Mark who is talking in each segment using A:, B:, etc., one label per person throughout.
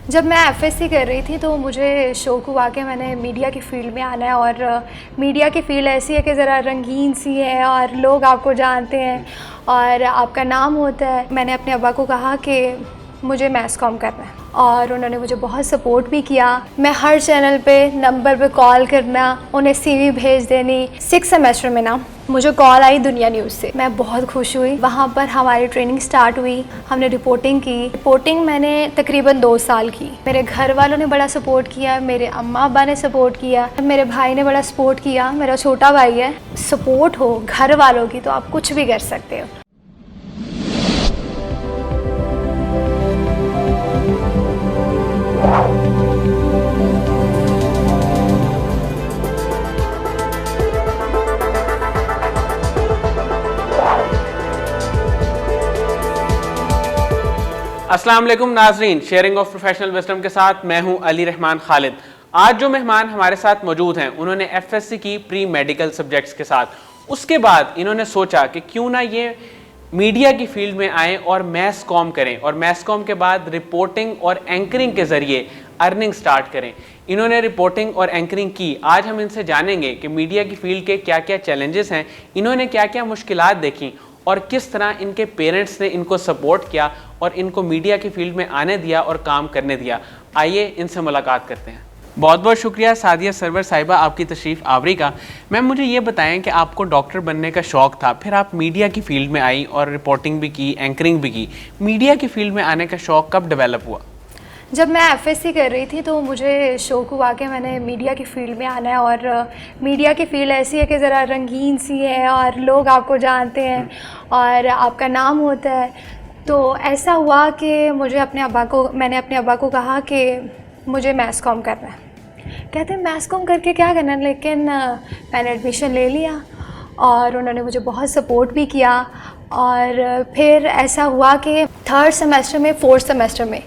A: जब मैं एफएससी कर रही थी तो मुझे शौक हुआ कि मैंने मीडिया की फ़ील्ड में आना है। और मीडिया की फ़ील्ड ऐसी है कि ज़रा रंगीन सी है और लोग आपको जानते हैं और आपका नाम होता है। मैंने अपने अब्बा को कहा कि मुझे मैस कॉम करना है और उन्होंने मुझे बहुत सपोर्ट भी किया। मैं हर चैनल पे नंबर पे कॉल करना, उन्हें सीवी भेज देनी। 6 सेमेस्टर में ना मुझे कॉल आई दुनिया न्यूज़ से। मैं बहुत खुश हुई। वहाँ पर हमारी ट्रेनिंग स्टार्ट हुई, हमने रिपोर्टिंग की। रिपोर्टिंग मैंने तकरीबन 2 साल की। मेरे घर वालों ने बड़ा सपोर्ट किया, मेरे अम्मा अब्बा ने सपोर्ट किया, मेरे भाई ने बड़ा सपोर्ट किया। मेरा छोटा भाई है। सपोर्ट हो घर वालों की तो आप कुछ भी कर सकते हो।
B: अस्सलाम वालेकुम नाजरीन, शेयरिंग ऑफ प्रोफेशनल विजडम के साथ मैं हूं अली रहमान खालिद। आज जो मेहमान हमारे साथ मौजूद हैं उन्होंने एफएससी की प्री मेडिकल सब्जेक्ट्स के साथ, उसके बाद इन्होंने सोचा कि क्यों ना ये मीडिया की फील्ड में आएँ और मैस कॉम करें और मैस कॉम के बाद रिपोर्टिंग और एंकरिंग के ज़रिए अर्निंग स्टार्ट करें। इन्होंने रिपोर्टिंग और एंकरिंग की। आज हम इनसे जानेंगे कि मीडिया की फील्ड के क्या क्या चैलेंजेस हैं, इन्होंने क्या क्या मुश्किलात देखी और किस तरह इनके पेरेंट्स ने इनको सपोर्ट किया और इनको मीडिया की फील्ड में आने दिया और काम करने दिया। आइए इनसे मुलाकात करते हैं। बहुत बहुत शुक्रिया सादिया सरवर साहिबा आपकी तशरीफ़ आवरी का। मैम मुझे ये बताएं कि आपको डॉक्टर बनने का शौक़ था, फिर आप मीडिया की फील्ड में आई और रिपोर्टिंग भी की, एंकरिंग भी की। मीडिया की फील्ड में आने का शौक़ कब डेवलप हुआ?
A: जब मैं एफएससी कर रही थी तो मुझे शौक हुआ कि मैंने मीडिया की फ़ील्ड में आना है। और मीडिया की फ़ील्ड ऐसी है कि ज़रा रंगीन सी है और लोग आपको जानते हैं और आपका नाम होता है। तो ऐसा हुआ कि मैंने अपने अब्बा को कहा कि मुझे मैस कॉम करना है। कहते हैं मैस कॉम करके क्या करना है, लेकिन मैंने एडमिशन ले लिया और उन्होंने मुझे बहुत सपोर्ट भी किया। और फिर ऐसा हुआ कि 3rd सेमेस्टर में 4th सेमेस्टर में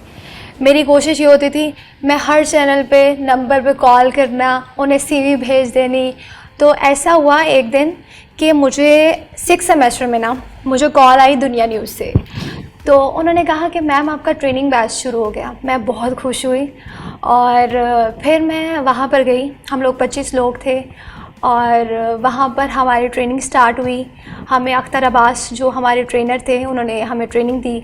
A: मेरी कोशिश ये होती थी मैं हर चैनल पे नंबर पे कॉल करना, उन्हें सीवी भेज देनी। तो ऐसा हुआ एक दिन कि मुझे 6 सेमेस्टर में ना मुझे कॉल आई दुनिया न्यूज़ से। तो उन्होंने कहा कि मैम आपका ट्रेनिंग बैच शुरू हो गया। मैं बहुत खुश हुई और फिर मैं वहाँ पर गई। हम लोग 25 लोग थे और वहाँ पर हमारी ट्रेनिंग स्टार्ट हुई। हमें अख्तर अब्बास जो हमारे ट्रेनर थे उन्होंने हमें ट्रेनिंग दी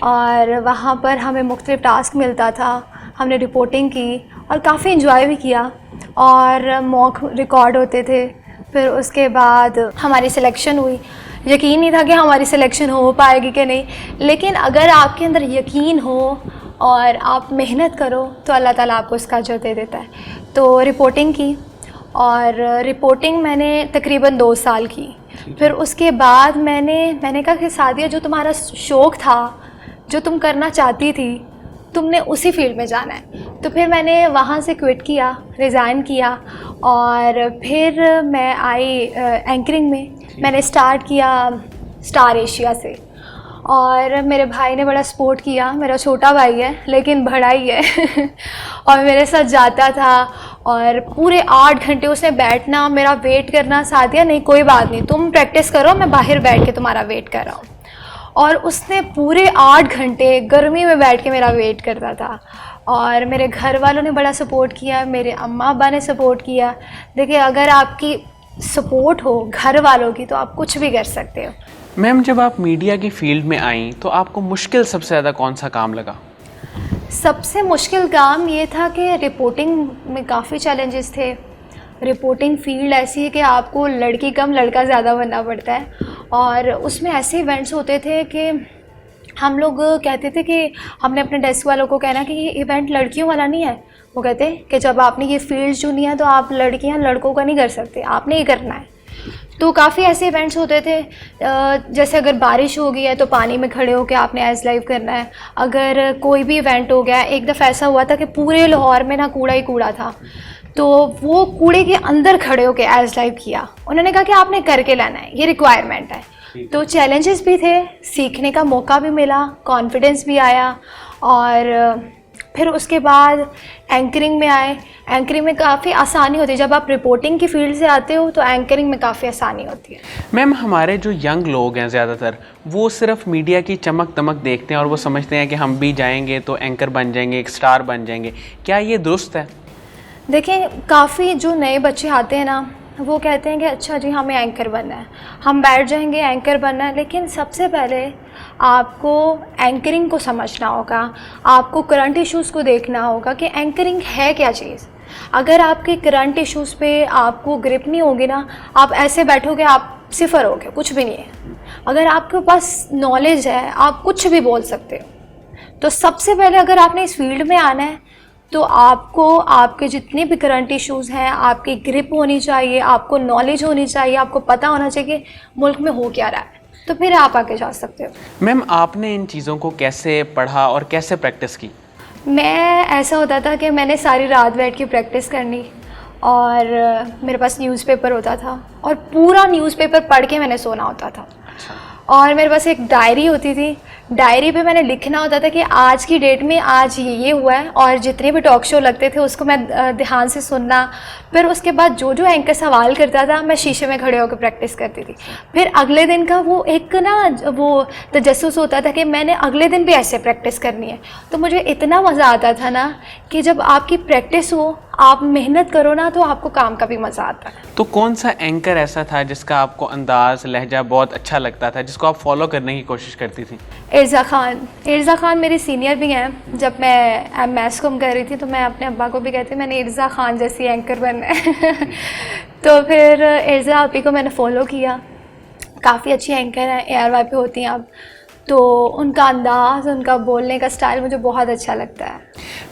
A: और वहाँ पर हमें मुख्तलिफ़ टास्क मिलता था। हमने रिपोर्टिंग की और काफ़ी इंजॉय भी किया और मॉक रिकॉर्ड होते थे। फिर उसके बाद हमारी सिलेक्शन हुई। यकीन नहीं था कि हमारी सिलेक्शन हो पाएगी कि नहीं, लेकिन अगर आपके अंदर यकीन हो और आप मेहनत करो तो अल्लाह ताला आपको उसका अजर दे देता है। तो रिपोर्टिंग की और रिपोर्टिंग मैंने तकरीबन 2 साल की। फिर उसके बाद मैंने कहा कि सादिया जो तुम्हारा शौक़ था, जो तुम करना चाहती थी, तुमने उसी फील्ड में जाना है। तो फिर मैंने वहाँ से क्विट किया, रिज़ाइन किया और फिर मैं आई एंकरिंग में। मैंने स्टार्ट किया स्टार एशिया से और मेरे भाई ने बड़ा सपोर्ट किया। मेरा छोटा भाई है लेकिन बड़ा ही है और मेरे साथ जाता था और पूरे 8 घंटे उसने बैठना, मेरा वेट करना। सादिया नहीं कोई बात नहीं, तुम प्रैक्टिस करो, मैं बाहर बैठ के तुम्हारा वेट कर रहा हूँ। और उसने पूरे 8 घंटे गर्मी में बैठ के मेरा वेट करता था और मेरे घर वालों ने बड़ा सपोर्ट किया, मेरे अम्मा अब्बा ने सपोर्ट किया। देखिए अगर आपकी सपोर्ट हो घर वालों की तो आप कुछ भी कर सकते हो।
B: मैम जब आप मीडिया की फील्ड में आई तो आपको मुश्किल सबसे ज़्यादा कौन सा काम लगा?
A: सबसे मुश्किल काम ये था कि रिपोर्टिंग में काफ़ी चैलेंजेस थे। रिपोर्टिंग फील्ड ऐसी है कि आपको लड़की कम लड़का ज़्यादा बनना पड़ता है और उसमें ऐसे इवेंट्स होते थे कि हम लोग कहते थे कि हमने अपने डेस्क वालों को कहना कि ये इवेंट लड़कियों वाला नहीं है। वो कहते कि जब आपने ये फील्ड चुनी है तो आप लड़कियां लड़कों का नहीं कर सकते, आपने ये करना है। तो काफ़ी ऐसे इवेंट्स होते थे, जैसे अगर बारिश हो गई है तो पानी में खड़े होकर आपने एज लाइव करना है। अगर कोई भी इवेंट हो गया, एक दफ़ा ऐसा हुआ था कि पूरे लाहौर में ना कूड़ा ही कूड़ा था, तो वो कूड़े के अंदर खड़े होकर एज लाइव किया। उन्होंने कहा कि आपने करके लाना है, ये रिक्वायरमेंट है। तो चैलेंजेस भी थे, सीखने का मौका भी मिला, कॉन्फिडेंस भी आया और फिर उसके बाद एंकरिंग में आए। एंकरिंग में काफ़ी आसानी होती है, जब आप रिपोर्टिंग की फील्ड से आते हो तो एंकरिंग में काफ़ी आसानी होती है।
B: मैम, हमारे जो यंग लोग हैं ज़्यादातर, वो सिर्फ मीडिया की चमक दमक देखते हैं और वो समझते हैं कि हम भी जाएंगे तो एंकर बन जाएंगे, एक स्टार बन जाएंगे। क्या ये दुरुस्त है?
A: देखिए, काफ़ी जो नए बच्चे आते हैं ना, वो कहते हैं कि अच्छा जी हमें एंकर बनना है, हम बैठ जाएंगे एंकर बनना है। लेकिन सबसे पहले आपको एंकरिंग को समझना होगा, आपको करंट इश्यूज़ को देखना होगा कि एंकरिंग है क्या चीज़। अगर आपके करंट इश्यूज़ पे आपको ग्रिप नहीं होगी ना, आप ऐसे बैठोगे, आप सिफर हो गए, कुछ भी नहीं है। अगर आपके पास नॉलेज है, आप कुछ भी बोल सकते हो। तो सबसे पहले अगर आपने इस फील्ड में आना है तो आपको आपके जितने भी करंट इश्यूज़ हैं, आपकी ग्रिप होनी चाहिए, आपको नॉलेज होनी चाहिए, आपको पता होना चाहिए कि मुल्क में हो क्या रहा है, तो फिर आप आगे जा सकते हो।
B: मैम, आपने इन चीज़ों को कैसे पढ़ा और कैसे प्रैक्टिस की?
A: मैं, ऐसा होता था कि मैंने सारी रात बैठ के प्रैक्टिस करनी, और मेरे पास न्यूज़पेपर होता था और पूरा न्यूज़पेपर पढ़ के मैंने सोना होता था। और मेरे पास एक डायरी होती थी, डायरी पे मैंने लिखना होता था कि आज की डेट में आज ये हुआ है, और जितने भी टॉक शो लगते थे उसको मैं ध्यान से सुनना। फिर उसके बाद जो जो एंकर सवाल करता था मैं शीशे में खड़े होकर प्रैक्टिस करती थी। फिर अगले दिन का वो एक ना वो तजस्सुस होता था कि मैंने अगले दिन भी ऐसे प्रैक्टिस करनी है। तो मुझे इतना मज़ा आता था ना कि जब आपकी प्रैक्टिस हो, आप मेहनत करो ना, तो आपको काम का भी मज़ा आता है।
B: तो कौन सा एंकर ऐसा था जिसका आपको अंदाज़, लहजा बहुत अच्छा लगता था, जिसको आप फॉलो करने की कोशिश करती थी?
A: एर्ज़ा खान मेरी सीनियर भी हैं। जब मैं मैथ्स कॉम कर रही थी तो मैं अपने अब्बा को भी कहती मैंने एर्ज़ा खान जैसी एंकर बनना है। तो फिर एर्ज़ा आपी को मैंने फ़ॉलो किया, काफ़ी अच्छी एंकर हैं, ARY पे होती हैं अब। तो उनका अंदाज़, उनका बोलने का स्टाइल मुझे बहुत अच्छा लगता है।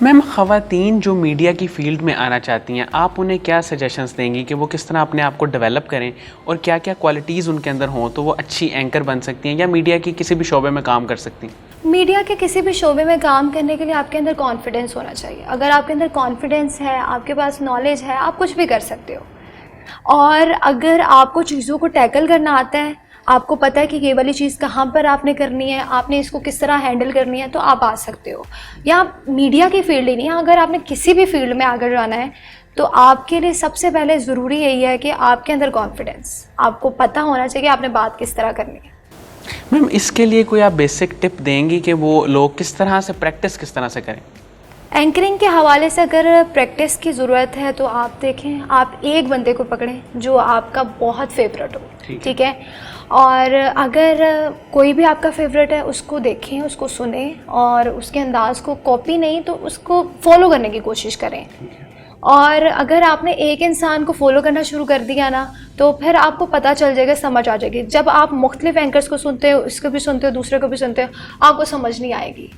B: मैम, ख़वातीन जो मीडिया की फ़ील्ड में आना चाहती हैं, आप उन्हें क्या सजेशंस देंगी कि वो किस तरह अपने आप को डेवलप करें और क्या क्या क्वालिटीज़ उनके अंदर हों तो वो अच्छी एंकर बन सकती हैं या मीडिया की किसी भी शोबे में काम कर सकती हैं?
A: मीडिया के किसी भी शोबे में काम करने के लिए आपके अंदर कॉन्फिडेंस होना चाहिए। अगर आपके अंदर कॉन्फिडेंस है, आपके पास नॉलेज है, आप कुछ भी कर सकते हो। और अगर आपको चीज़ों को टैकल करना आता है, आपको पता है कि ये वाली चीज़ कहाँ पर आपने करनी है, आपने इसको किस तरह हैंडल करनी है, तो आप आ सकते हो। या मीडिया की फील्ड ही नहीं, अगर आपने किसी भी फील्ड में आगे जाना है तो आपके लिए सबसे पहले ज़रूरी यही है कि आपके अंदर कॉन्फिडेंस, आपको पता होना चाहिए कि आपने बात किस तरह करनी है।
B: मैम, इसके लिए कोई आप बेसिक टिप देंगी कि वो लोग किस तरह से प्रैक्टिस किस तरह से करें?
A: एंकरिंग के हवाले से अगर प्रैक्टिस की ज़रूरत है तो आप देखें, आप एक बंदे को पकड़ें जो आपका बहुत फेवरेट हो, ठीक है। और अगर कोई भी आपका फेवरेट है, उसको देखें, उसको सुने और उसके अंदाज़ को कॉपी नहीं तो उसको फॉलो करने की कोशिश करें। और अगर आपने एक इंसान को फॉलो करना शुरू कर दिया ना, तो फिर आपको पता चल जाएगा, समझ आ जाएगी। जब आप मुख्तलिफ एंकर्स को सुनते हो, इसको भी सुनते हो, दूसरे को भी सुनते हो, आपको समझ नहीं आएगी।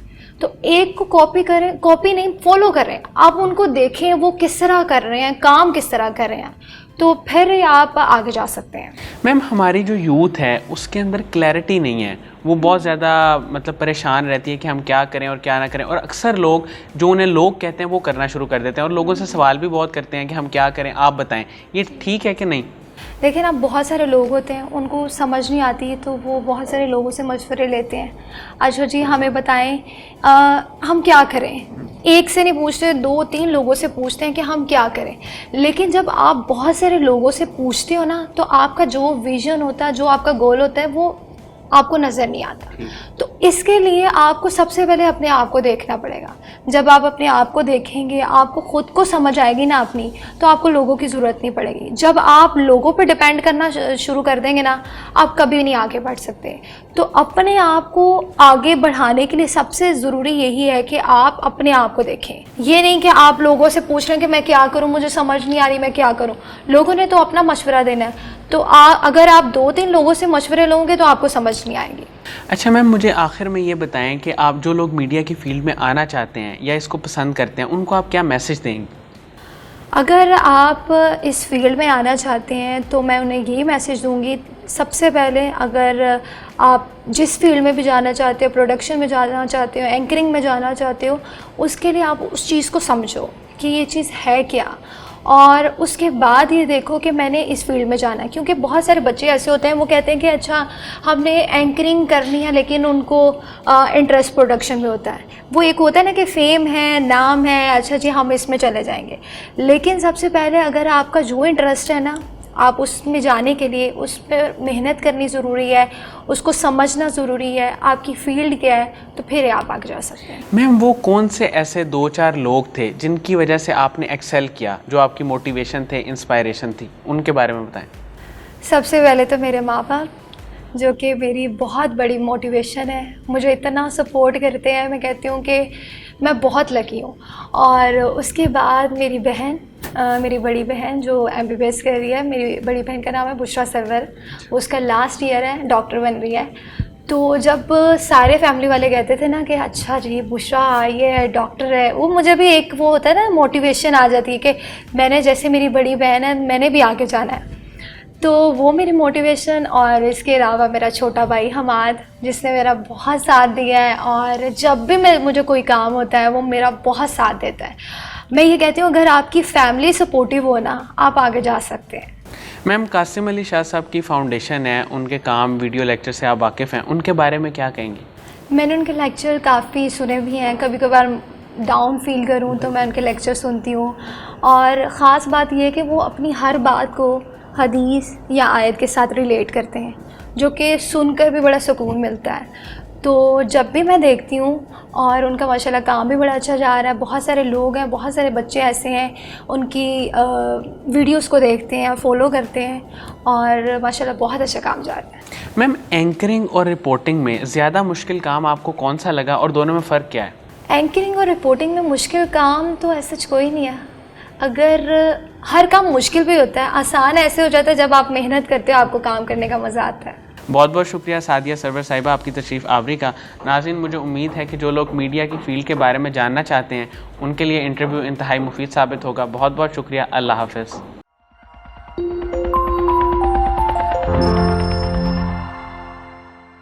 A: तो एक को कॉपी करें, कॉपी नहीं, फॉलो करें। आप उनको देखें वो किस तरह कर रहे हैं, काम किस तरह कर रहे हैं, तो फिर आप आगे जा सकते हैं।
B: मैम, हमारी जो यूथ है उसके अंदर क्लैरिटी नहीं है, वो बहुत ज़्यादा मतलब परेशान रहती है कि हम क्या करें और क्या ना करें, और अक्सर लोग जो उन्हें लोग कहते हैं वो करना शुरू कर देते हैं और लोगों से सवाल भी बहुत करते हैं कि हम क्या करें, आप बताएं, ये ठीक है कि नहीं?
A: लेकिन अब बहुत सारे लोग होते हैं, उनको समझ नहीं आती तो वो बहुत सारे लोगों से मशवरे लेते हैं। अच्छा जी हमें बताएं हम क्या करें। एक से नहीं पूछते, 2-3 लोगों से पूछते हैं कि हम क्या करें। लेकिन जब आप बहुत सारे लोगों से पूछते हो ना, तो आपका जो विज़न होता है, जो आपका गोल होता है, वो आपको नज़र नहीं आता। तो इसके लिए आपको सबसे पहले अपने आप को देखना पड़ेगा। जब आप अपने आप को देखेंगे, आपको ख़ुद को समझ आएगी ना अपनी, तो आपको लोगों की ज़रूरत नहीं पड़ेगी। जब आप लोगों पे डिपेंड करना शुरू कर देंगे ना, आप कभी नहीं आगे बढ़ सकते। तो अपने आप को आगे बढ़ाने के लिए सबसे ज़रूरी यही है कि आप अपने आप को देखें। ये नहीं कि आप लोगों से पूछ रहे हैं कि मैं क्या करूँ, मुझे समझ नहीं आ रही, मैं क्या करूँ। लोगों ने तो अपना मशवरा देना है, तो अगर आप 2-3 लोगों से मशवरे लोगे तो आपको समझ नहीं आएगी।
B: अच्छा मैम, मुझे आखिर में ये बताएं कि आप जो लोग मीडिया की फील्ड में आना चाहते हैं या इसको पसंद करते हैं, उनको आप क्या मैसेज देंगे?
A: अगर आप इस फील्ड में आना चाहते हैं तो मैं उन्हें यही मैसेज दूंगी, सबसे पहले अगर आप जिस फील्ड में भी जाना चाहते हो, प्रोडक्शन में जाना चाहते हो, एंकरिंग में जाना चाहते हो, उसके लिए आप उस चीज़ को समझो कि ये चीज़ है क्या, और उसके बाद ये देखो कि मैंने इस फील्ड में जाना है। क्योंकि बहुत सारे बच्चे ऐसे होते हैं, वो कहते हैं कि अच्छा हमने एंकरिंग करनी है, लेकिन उनको इंटरेस्ट प्रोडक्शन में होता है। वो एक होता है ना कि फेम है, नाम है, अच्छा जी हम इसमें चले जाएंगे। लेकिन सबसे पहले अगर आपका जो इंटरेस्ट है ना, आप उसमें जाने के लिए उस पर मेहनत करनी ज़रूरी है, उसको समझना ज़रूरी है, आपकी फील्ड क्या है, तो फिर आप आगे जा सकते हैं।
B: मैम वो कौन से ऐसे 2-4 लोग थे जिनकी वजह से आपने एक्सेल किया, जो आपकी मोटिवेशन थे, इंस्पायरेशन थी, उनके बारे में बताएं।
A: सबसे पहले तो मेरे माँ बाप, जो कि मेरी बहुत बड़ी मोटिवेशन है, मुझे इतना सपोर्ट करते हैं, मैं कहती हूँ कि मैं बहुत लकी हूँ। और उसके बाद मेरी बहन, मेरी बड़ी बहन जो MBBS कर रही है, मेरी बड़ी बहन का नाम है बुशरा सरवर, उसका लास्ट ईयर है, डॉक्टर बन रही है। तो जब सारे फैमिली वाले कहते थे ना कि अच्छा जी बुशरा ये है, डॉक्टर है, वो मुझे भी एक वो होता है ना, मोटिवेशन आ जाती है कि मैंने, जैसे मेरी बड़ी बहन है, मैंने भी आगे जाना है। तो वो मेरी मोटिवेशन। और इसके अलावा मेरा छोटा भाई हमाद, जिसने मेरा बहुत साथ दिया है, और जब भी मुझे कोई काम होता है वो मेरा बहुत साथ देता है। मैं ये कहती हूँ अगर आपकी फैमिली सपोर्टिव हो ना, आप आगे जा सकते हैं।
B: मैम कासिम अली शाह साहब की फाउंडेशन है, उनके काम वीडियो लेक्चर से आप वाकिफ़ हैं, उनके बारे में क्या कहेंगी?
A: मैंने उनके लेक्चर काफ़ी सुने भी हैं। कभी कभार डाउन फील करूँ तो मैं उनके लेक्चर सुनती हूँ। और ख़ास बात यह है कि वो अपनी हर बात को हदीस या आयत के साथ रिलेट करते हैं, जो कि सुनकर भी बड़ा सुकून मिलता है। तो जब भी मैं देखती हूँ, और उनका माशाल्लाह काम भी बड़ा अच्छा जा रहा है, बहुत सारे लोग हैं, बहुत सारे बच्चे ऐसे हैं उनकी वीडियोस को देखते हैं, फॉलो करते हैं, और माशाल्लाह बहुत अच्छा काम जा रहा है।
B: मैम एंकरिंग और रिपोर्टिंग में ज़्यादा मुश्किल काम आपको कौन सा लगा और दोनों में फ़र्क क्या है?
A: एंकरिंग और रिपोर्टिंग में मुश्किल काम तो ऐसा कोई नहीं है। अगर हर काम मुश्किल भी होता है, आसान ऐसे हो जाता है जब आप मेहनत करते हो, आपको काम करने का मज़ा आता है।
B: बहुत बहुत शुक्रिया सादिया सरवर साहिबा आपकी तशरीफ़ आवरी का। नाज़रीन, मुझे उम्मीद है कि जो लोग मीडिया की फ़ील्ड के बारे में जानना चाहते हैं, उनके लिए इंटरव्यू इंतहाई मुफीद साबित होगा। बहुत बहुत शुक्रिया। अल्लाह हाफ़िज़।